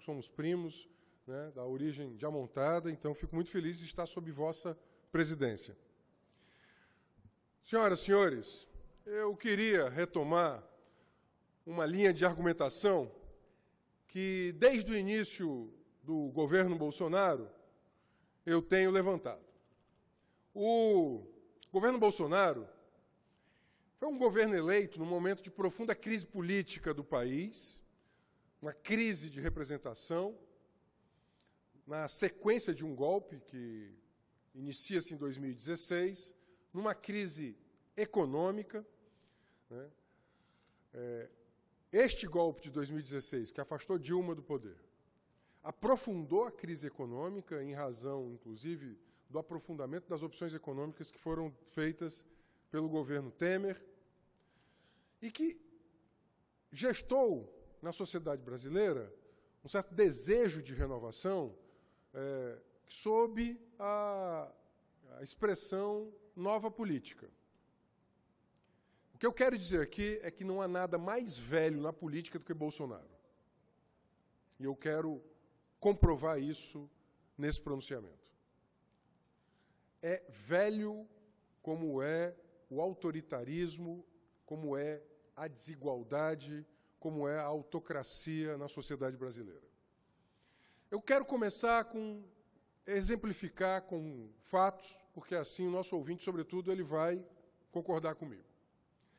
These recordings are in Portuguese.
somos primos, né, da origem diamontada, então fico muito feliz de estar sob vossa presidência. Senhoras e senhores, eu queria retomar uma linha de argumentação que, desde o início do governo Bolsonaro, eu tenho levantado. O governo Bolsonaro foi um governo eleito num momento de profunda crise política do país, uma crise de representação, na sequência de um golpe que inicia-se em 2016, numa crise econômica, né? Este golpe de 2016, que afastou Dilma do poder, aprofundou a crise econômica em razão, inclusive, do aprofundamento das opções econômicas que foram feitas pelo governo Temer e que gestou na sociedade brasileira um certo desejo de renovação sob a expressão nova política. O que eu quero dizer aqui é que não há nada mais velho na política do que Bolsonaro. E eu quero comprovar isso nesse pronunciamento. É velho como é o autoritarismo, como é a desigualdade, como é a autocracia na sociedade brasileira. Eu quero começar exemplificar com fatos, porque assim o nosso ouvinte, sobretudo, ele vai concordar comigo.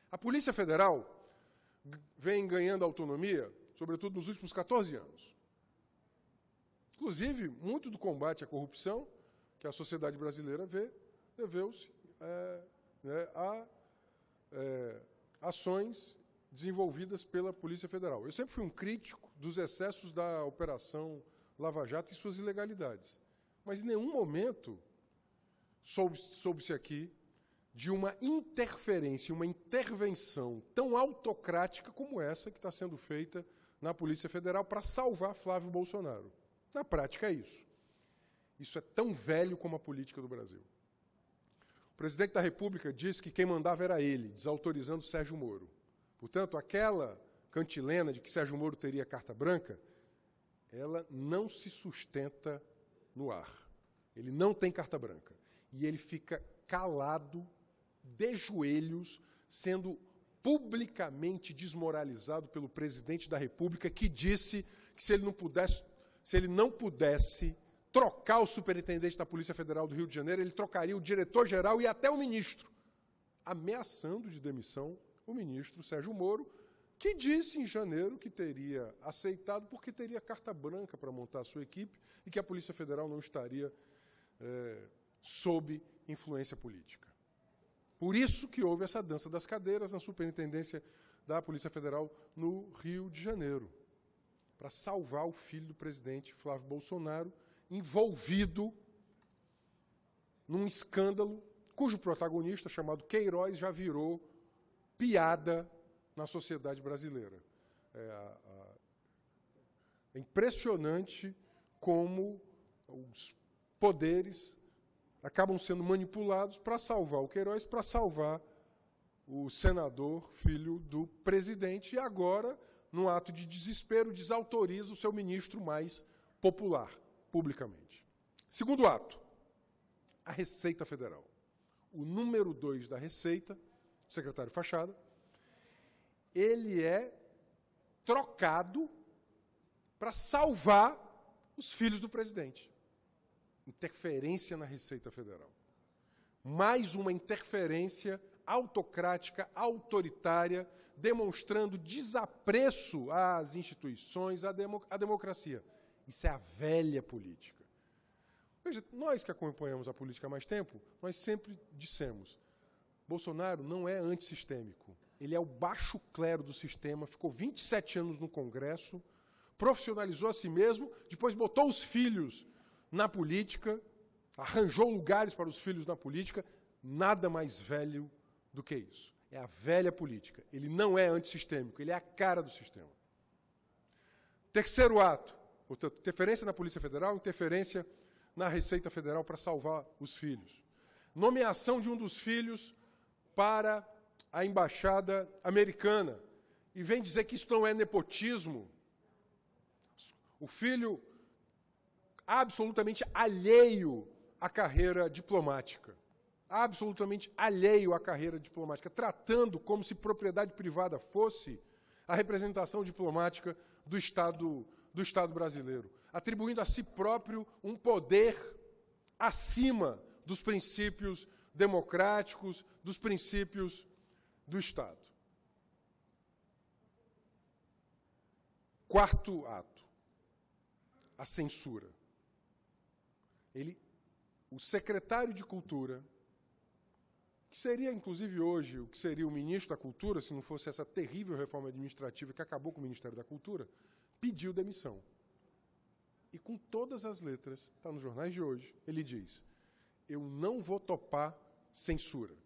A Polícia Federal vem ganhando autonomia, sobretudo nos últimos 14 anos. Inclusive, muito do combate à corrupção que a sociedade brasileira vê, deveu-se a ações desenvolvidas pela Polícia Federal. Eu sempre fui um crítico dos excessos da Operação Lava Jato e suas ilegalidades. Mas em nenhum momento soube-se aqui de uma interferência, uma intervenção tão autocrática como essa que está sendo feita na Polícia Federal para salvar Flávio Bolsonaro. Na prática é isso. Isso é tão velho como a política do Brasil. O presidente da República disse que quem mandava era ele, desautorizando Sérgio Moro. Portanto, aquela cantilena de que Sérgio Moro teria carta branca, ela não se sustenta no ar. Ele não tem carta branca. E ele fica calado, de joelhos, sendo publicamente desmoralizado pelo presidente da República, que disse que se ele não pudesse trocar o superintendente da Polícia Federal do Rio de Janeiro, ele trocaria o diretor-geral e até o ministro, ameaçando de demissão o ministro Sérgio Moro, que disse em janeiro que teria aceitado porque teria carta branca para montar a sua equipe e que a Polícia Federal não estaria sob influência política. Por isso que houve essa dança das cadeiras na superintendência da Polícia Federal no Rio de Janeiro, para salvar o filho do presidente Flávio Bolsonaro, envolvido num escândalo cujo protagonista, chamado Queiroz, já virou piada na sociedade brasileira. É impressionante como os poderes acabam sendo manipulados para salvar o Queiroz, para salvar o senador, filho do presidente, e agora, num ato de desespero, desautoriza o seu ministro mais popular, publicamente. Segundo ato, a Receita Federal. O número 2 da Receita, o secretário Fachada, ele é trocado para salvar os filhos do presidente. Interferência na Receita Federal. Mais uma interferência autocrática, autoritária, demonstrando desapreço às instituições, à democracia. Isso é a velha política. Veja, nós que acompanhamos a política há mais tempo, nós sempre dissemos, Bolsonaro não é antissistêmico. Ele é o baixo clero do sistema, ficou 27 anos no Congresso, profissionalizou a si mesmo, depois botou os filhos na política, arranjou lugares para os filhos na política, nada mais velho do que isso. É a velha política. Ele não é antissistêmico, ele é a cara do sistema. Terceiro ato, portanto, interferência na Polícia Federal, interferência na Receita Federal para salvar os filhos. Nomeação de um dos filhos para a embaixada americana. E vem dizer que isso não é nepotismo. O filho absolutamente alheio à carreira diplomática. Absolutamente alheio à carreira diplomática, tratando como se propriedade privada fosse a representação diplomática do Estado brasileiro, atribuindo a si próprio um poder acima dos princípios democráticos, dos princípios do Estado. Quarto ato, a censura. O secretário de Cultura, que seria, inclusive, hoje, o que seria o ministro da Cultura, se não fosse essa terrível reforma administrativa que acabou com o Ministério da Cultura, pediu demissão. E com todas as letras, está nos jornais de hoje, ele diz: eu não vou topar censura.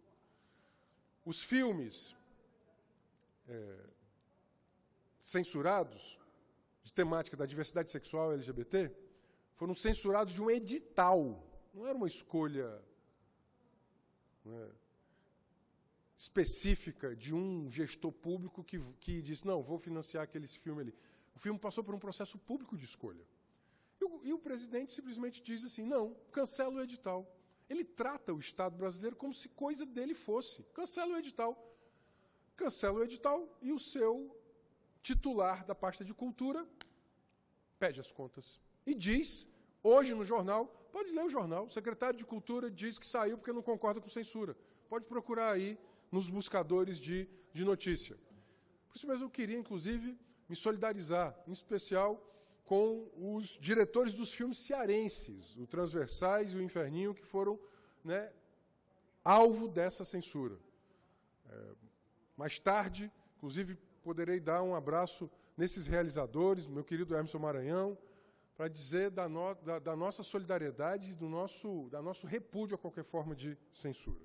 Os filmes censurados, de temática da diversidade sexual LGBT, foram censurados de um edital. Não era uma escolha específica de um gestor público que disse, não, vou financiar aquele filme ali. O filme passou por um processo público de escolha. E o presidente simplesmente diz assim, não, cancela o edital. Ele trata o Estado brasileiro como se coisa dele fosse. Cancela o edital. Cancela o edital e o seu titular da pasta de cultura pede as contas. E diz, hoje no jornal, pode ler o jornal, o secretário de Cultura diz que saiu porque não concorda com censura. Pode procurar aí nos buscadores de notícia. Por isso mesmo eu queria, inclusive, me solidarizar, em especial com os diretores dos filmes cearenses, o Transversais e o Inferninho, que foram alvo dessa censura. Mais tarde, inclusive, poderei dar um abraço nesses realizadores, meu querido Emerson Maranhão, para dizer da nossa solidariedade e do nosso repúdio a qualquer forma de censura.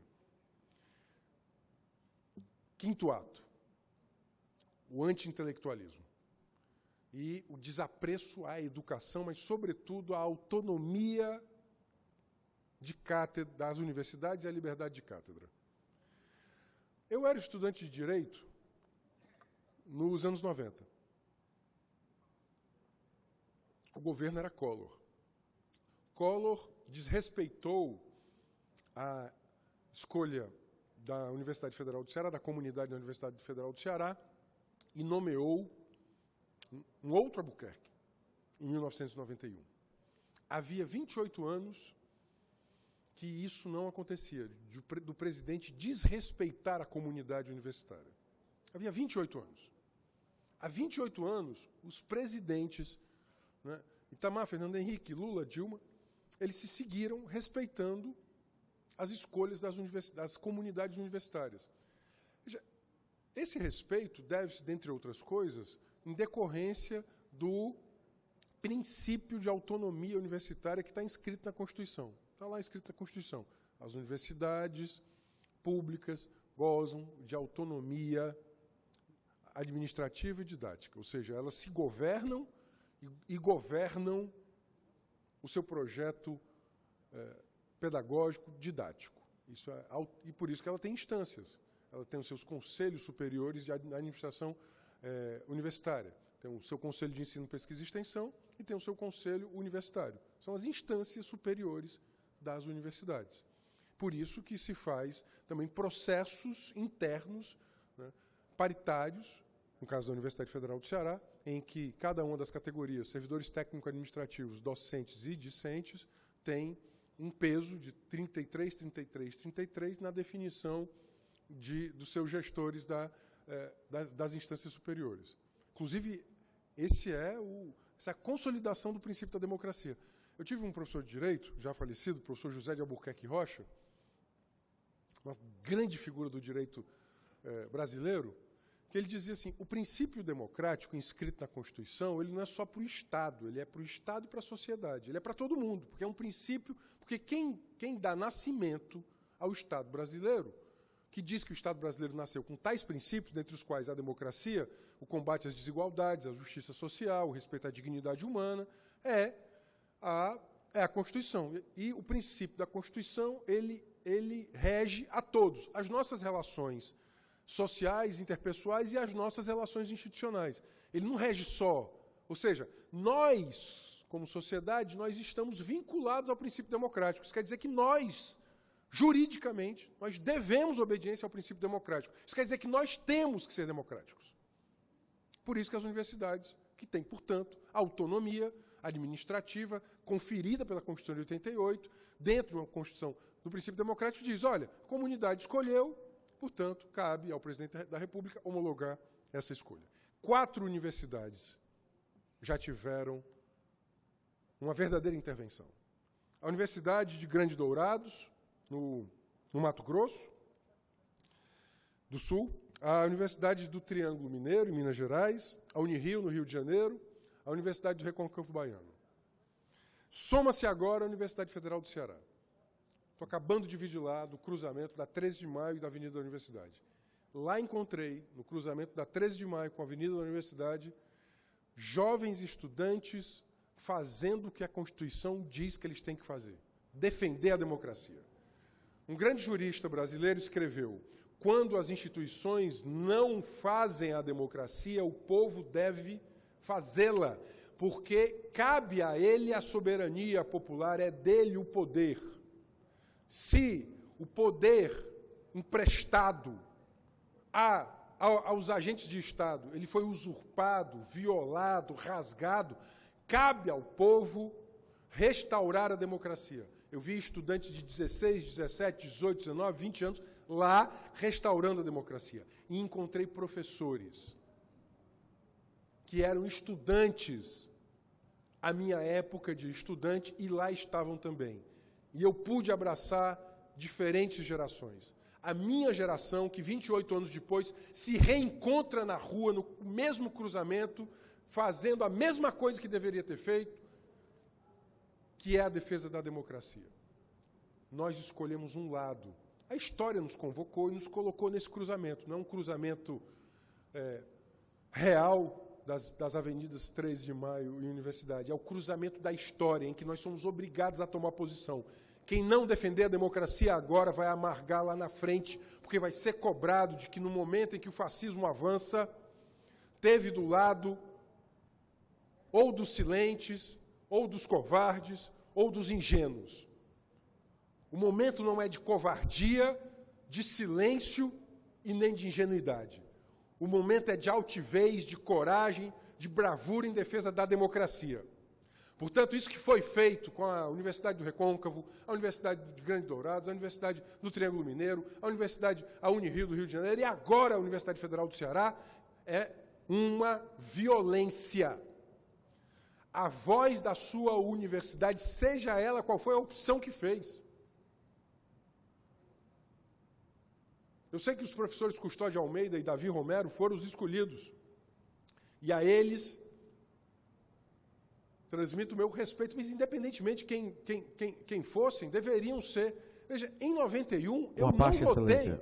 Quinto ato, o anti-intelectualismo e o desapreço à educação, mas, sobretudo, à autonomia de cátedra das universidades e à liberdade de cátedra. Eu era estudante de Direito nos anos 90. O governo era Collor. Collor desrespeitou a escolha da Universidade Federal do Ceará, da comunidade da Universidade Federal do Ceará, e nomeou um outro Albuquerque, em 1991. Havia 28 anos que isso não acontecia, do presidente desrespeitar a comunidade universitária. Havia 28 anos. Há 28 anos, os presidentes, Itamar, Fernando Henrique, Lula, Dilma, eles se seguiram respeitando as escolhas das comunidades universitárias. Veja, esse respeito deve-se, dentre outras coisas, em decorrência do princípio de autonomia universitária que está inscrito na Constituição. Está lá escrito na Constituição. As universidades públicas gozam de autonomia administrativa e didática, ou seja, elas se governam e governam o seu projeto pedagógico, didático. E por isso que ela tem instâncias. Ela tem os seus conselhos superiores de administração universitária. Tem o seu conselho de ensino, pesquisa e extensão e tem o seu conselho universitário. São as instâncias superiores das universidades. Por isso que se faz também processos internos, paritários, no caso da Universidade Federal do Ceará, em que cada uma das categorias, servidores técnico-administrativos, docentes e discentes, tem um peso de 33, 33, 33 na definição dos seus gestores das instâncias superiores. Inclusive, essa é a consolidação do princípio da democracia. Eu tive um professor de Direito, já falecido, o professor José de Albuquerque Rocha, uma grande figura do direito brasileiro, que ele dizia assim, o princípio democrático inscrito na Constituição, ele não é só para o Estado, ele é para o Estado e para a sociedade, ele é para todo mundo, porque é um princípio, porque quem dá nascimento ao Estado brasileiro, que diz que o Estado brasileiro nasceu com tais princípios, dentre os quais a democracia, o combate às desigualdades, a justiça social, o respeito à dignidade humana, é a Constituição. E o princípio da Constituição, ele rege a todos. As nossas relações sociais, interpessoais e as nossas relações institucionais. Ele não rege só Ou seja, nós, como sociedade, nós estamos vinculados ao princípio democrático. Isso quer dizer que nós, juridicamente, nós devemos obediência ao princípio democrático. Isso quer dizer que nós temos que ser democráticos. Por isso que as universidades, que têm, portanto, autonomia administrativa conferida pela Constituição de 88, dentro de uma Constituição do princípio democrático, diz, olha, a comunidade escolheu, portanto, cabe ao presidente da República homologar essa escolha. 4 universidades já tiveram uma verdadeira intervenção. A Universidade de Grande Dourados, no Mato Grosso do Sul, a Universidade do Triângulo Mineiro, em Minas Gerais, a Unirio, no Rio de Janeiro, a Universidade do Recôncavo Baiano. Soma-se agora a Universidade Federal do Ceará. Estou acabando de vigilar do cruzamento da 13 de Maio e da Avenida da Universidade. Lá encontrei, no cruzamento da 13 de Maio com a Avenida da Universidade, jovens estudantes fazendo o que a Constituição diz que eles têm que fazer, defender a democracia. Um grande jurista brasileiro escreveu, quando as instituições não fazem a democracia, o povo deve fazê-la, porque cabe a ele a soberania popular, é dele o poder. Se o poder emprestado aos agentes de Estado, ele foi usurpado, violado, rasgado, cabe ao povo restaurar a democracia. Eu vi estudantes de 16, 17, 18, 19, 20 anos lá restaurando a democracia. E encontrei professores que eram estudantes à minha época de estudante e lá estavam também. E eu pude abraçar diferentes gerações. A minha geração, que 28 anos depois, se reencontra na rua, no mesmo cruzamento, fazendo a mesma coisa que deveria ter feito, que é a defesa da democracia. Nós escolhemos um lado. A história nos convocou e nos colocou nesse cruzamento. Não é um cruzamento real das avenidas 13 de Maio e Universidade. É o cruzamento da história, em que nós somos obrigados a tomar posição. Quem não defender a democracia agora vai amargar lá na frente, porque vai ser cobrado de que no momento em que o fascismo avança, teve do lado ou dos silentes, ou dos covardes, ou dos ingênuos. O momento não é de covardia, de silêncio e nem de ingenuidade. O momento é de altivez, de coragem, de bravura em defesa da democracia. Portanto, isso que foi feito com a Universidade do Recôncavo, a Universidade de Grande Dourados, a Universidade do Triângulo Mineiro, a Unirio do Rio de Janeiro e agora a Universidade Federal do Ceará, é uma violência. A voz da sua universidade, seja ela qual foi a opção que fez. Eu sei que os professores Custódio Almeida e Davi Romero foram os escolhidos. E a eles transmito o meu respeito, mas independentemente de quem fossem, deveriam ser. Veja, em 91, eu não votei.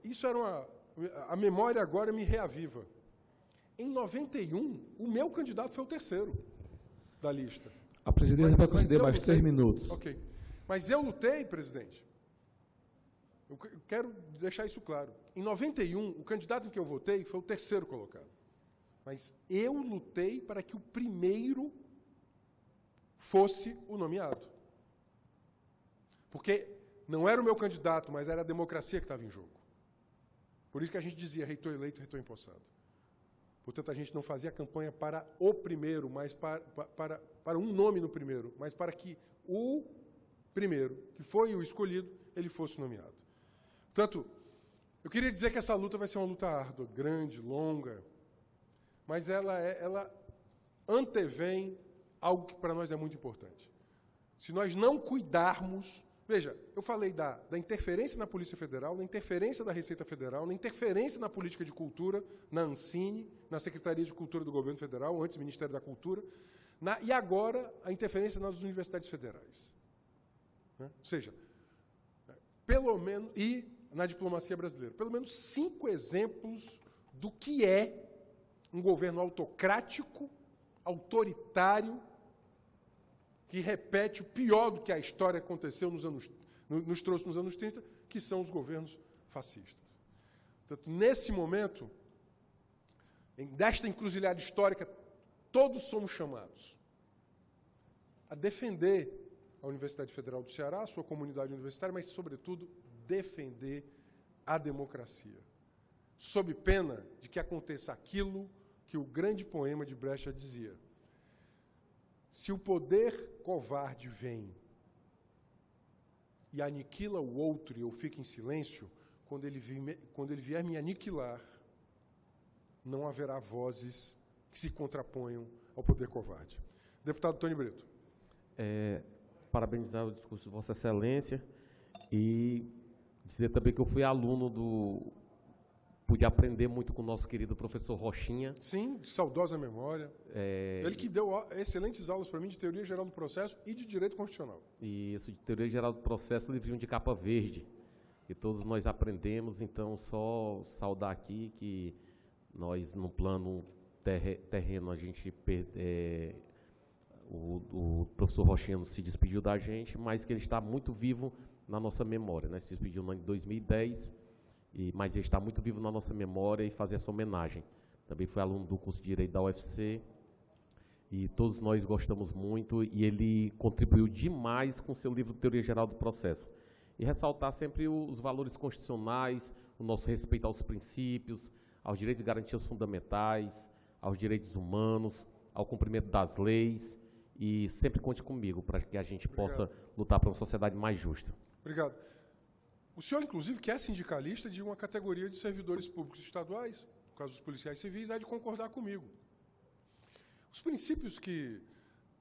Isso era a memória agora me reaviva. Em 91, o meu candidato foi o terceiro da lista. A presidência vai conceder mais 3 minutos. Ok. Mas eu lutei, presidente. Eu quero deixar isso claro. Em 91, o candidato em que eu votei foi o terceiro colocado. Mas eu lutei para que o primeiro fosse o nomeado. Porque não era o meu candidato, mas era a democracia que estava em jogo. Por isso que a gente dizia reitor eleito, reitor empossado. Portanto, a gente não fazia campanha para o primeiro, mas para um nome no primeiro, mas para que o primeiro, que foi o escolhido, ele fosse nomeado. Portanto, eu queria dizer que essa luta vai ser uma luta árdua, grande, longa, mas ela antevém algo que para nós é muito importante. Se nós não cuidarmos... Veja, eu falei da interferência na Polícia Federal, da interferência da Receita Federal, da interferência na política de cultura, na Ancine, na Secretaria de Cultura do Governo Federal, antes Ministério da Cultura, e agora a interferência nas universidades federais. Né? Ou seja, pelo menos, e na diplomacia brasileira, pelo menos 5 exemplos do que é um governo autocrático, autoritário, que repete o pior do que a história aconteceu nos trouxe nos anos 30, que são os governos fascistas. Portanto, nesse momento, desta encruzilhada histórica, todos somos chamados a defender a Universidade Federal do Ceará, a sua comunidade universitária, mas, sobretudo, defender a democracia, sob pena de que aconteça aquilo que o grande poema de Brecht dizia: se o poder covarde vem e aniquila o outro e eu fico em silêncio, quando ele vier me aniquilar, não haverá vozes que se contraponham ao poder covarde. Deputado Tony Brito. Parabenizar o discurso de Vossa Excelência e dizer também que eu fui aluno pude aprender muito com o nosso querido professor Rochinha. Sim, de saudosa memória. Ele que deu excelentes aulas para mim de Teoria Geral do Processo e de Direito Constitucional. E isso de Teoria Geral do Processo, livrinho de capa verde, que todos nós aprendemos. Então, só saudar aqui que nós, no plano terreno, a gente o professor Rochinha se despediu da gente, mas que ele está muito vivo na nossa memória, né? Se despediu em 2010, mas ele está muito vivo na nossa memória e fazer essa homenagem. Também foi aluno do curso de Direito da UFC e todos nós gostamos muito e ele contribuiu demais com o seu livro Teoria Geral do Processo. E ressaltar sempre os valores constitucionais, o nosso respeito aos princípios, aos direitos e garantias fundamentais, aos direitos humanos, ao cumprimento das leis. E sempre conte comigo para que a gente possa lutar por uma sociedade mais justa. Obrigado. O senhor, inclusive, que é sindicalista de uma categoria de servidores públicos estaduais, no caso dos policiais civis, há de concordar comigo. Os princípios que,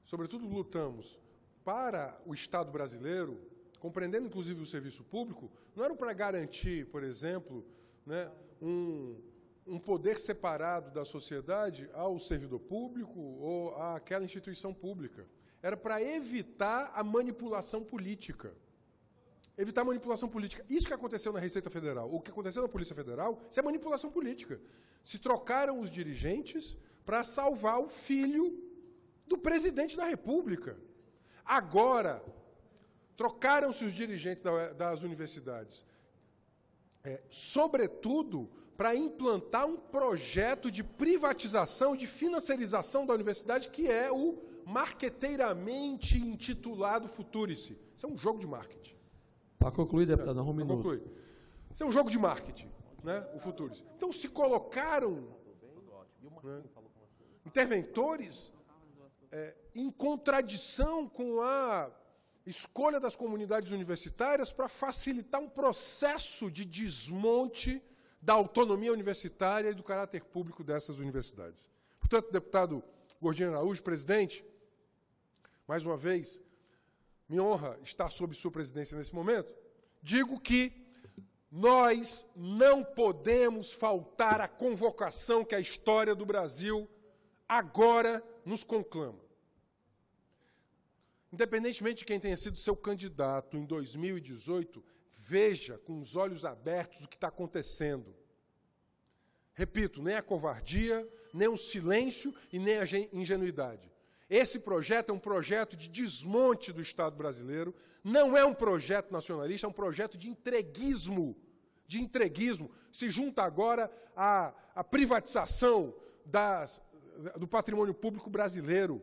sobretudo, lutamos para o Estado brasileiro, compreendendo, inclusive, o serviço público, não eram para garantir, por exemplo, né, um poder separado da sociedade ao servidor público ou àquela instituição pública. Era para evitar a manipulação política. Evitar a manipulação política. Isso que aconteceu na Receita Federal, o que aconteceu na Polícia Federal, isso é manipulação política. Se trocaram os dirigentes para salvar o filho do presidente da República. Agora, trocaram-se os dirigentes das universidades. Sobretudo, para implantar um projeto de privatização, de financiarização da universidade, que é o marqueteiramente intitulado Futurice. Isso é um jogo de marketing. Para concluir, deputado, um minuto. Isso é um jogo de marketing, né, o Futurice. Então, se colocaram, né, interventores em contradição com a escolha das comunidades universitárias para facilitar um processo de desmonte da autonomia universitária e do caráter público dessas universidades. Portanto, deputado Gordinho Araújo, presidente, mais uma vez, me honra estar sob sua presidência nesse momento, digo que nós não podemos faltar à convocação que a história do Brasil agora nos conclama. Independentemente de quem tenha sido seu candidato em 2018, veja com os olhos abertos o que está acontecendo. Repito, nem a covardia, nem o silêncio e nem a ingenuidade. Esse projeto é um projeto de desmonte do Estado brasileiro, não é um projeto nacionalista, é um projeto de entreguismo. Se junta agora à privatização do patrimônio público brasileiro.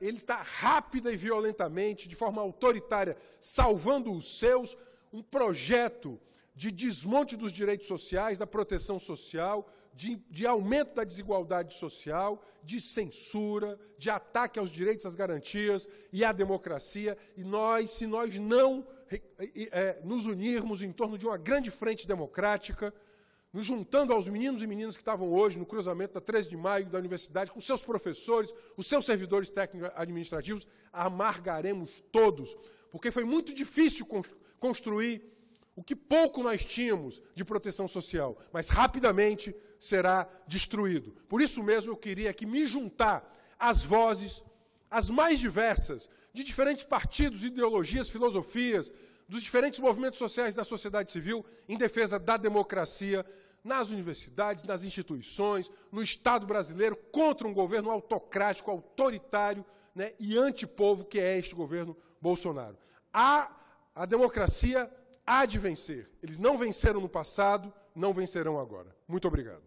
Ele está rápida e violentamente, de forma autoritária, salvando os seus, um projeto de desmonte dos direitos sociais, da proteção social, de aumento da desigualdade social, de censura, de ataque aos direitos, às garantias e à democracia. E se nós não nos unirmos em torno de uma grande frente democrática, nos juntando aos meninos e meninas que estavam hoje no cruzamento da 13 de maio da universidade, com seus professores, os seus servidores técnicos administrativos, amargaremos todos. Porque foi muito difícil construir o que pouco nós tínhamos de proteção social, mas rapidamente será destruído. Por isso mesmo eu queria aqui me juntar às vozes, as mais diversas, de diferentes partidos, ideologias, filosofias, dos diferentes movimentos sociais da sociedade civil, em defesa da democracia, nas universidades, nas instituições, no Estado brasileiro, contra um governo autocrático, autoritário, né, e antipovo que é este governo Bolsonaro. A democracia há de vencer. Eles não venceram no passado, não vencerão agora. Muito obrigado.